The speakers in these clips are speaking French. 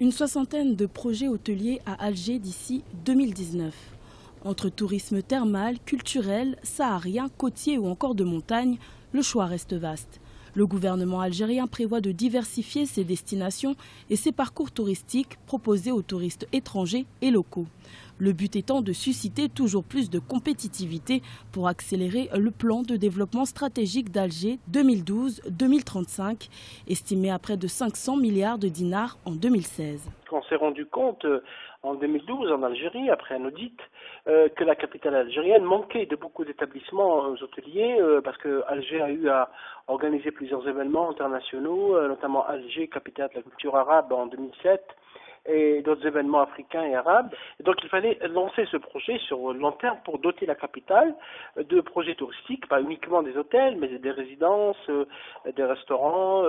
Une soixantaine de projets hôteliers à Alger d'ici 2019. Entre tourisme thermal, culturel, saharien, côtier ou encore de montagne, le choix reste vaste. Le gouvernement algérien prévoit de diversifier ses destinations et ses parcours touristiques proposés aux touristes étrangers et locaux. Le but étant de susciter toujours plus de compétitivité pour accélérer le plan de développement stratégique d'Alger 2012-2035, estimé à près de 500 milliards de dinars en 2016. On s'est rendu compte en 2012 en Algérie, après un audit, que la capitale algérienne manquait de beaucoup d'établissements hôteliers parce que Alger a eu à organiser plusieurs événements internationaux, notamment Alger, capitale de la culture arabe en 2007. Et d'autres événements africains et arabes. Et donc il fallait lancer ce projet sur le long terme pour doter la capitale de projets touristiques, pas uniquement des hôtels, mais des résidences, des restaurants,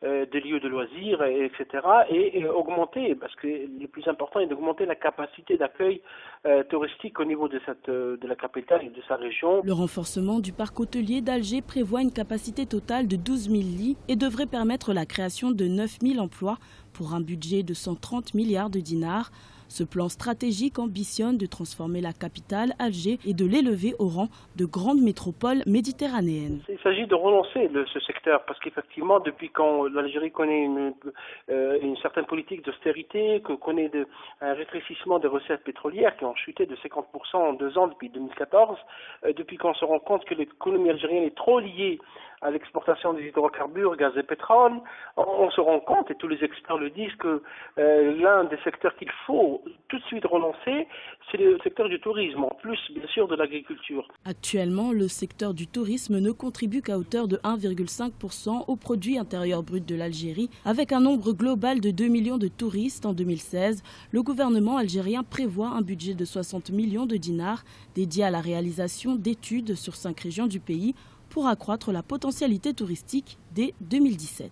des lieux de loisirs, etc. Et augmenter, parce que le plus important est d'augmenter la capacité d'accueil touristique au niveau de la capitale et de sa région. Le renforcement du parc hôtelier d'Alger prévoit une capacité totale de 12 000 lits et devrait permettre la création de 9 000 emplois pour un budget de 130 milliards de dinars. Ce plan stratégique ambitionne de transformer la capitale, Alger, et de l'élever au rang de grande métropole méditerranéenne. Il s'agit de relancer ce secteur parce qu'effectivement, depuis quand l'Algérie connaît une certaine politique d'austérité, que connaît un rétrécissement des recettes pétrolières qui ont chuté de 50% en 2 ans depuis 2014, depuis qu'on se rend compte que l'économie algérienne est trop liée à l'exportation des hydrocarbures, gaz et pétrole, on se rend compte, et tous les experts le disent, que l'un des secteurs qu'il faut tout de suite relancer, c'est le secteur du tourisme, en plus bien sûr de l'agriculture. Actuellement, le secteur du tourisme ne contribue qu'à hauteur de 1,5% au produit intérieur brut de l'Algérie. Avec un nombre global de 2 millions de touristes en 2016, le gouvernement algérien prévoit un budget de 60 millions de dinars dédié à la réalisation d'études sur 5 régions du pays pour accroître la potentialité touristique dès 2017.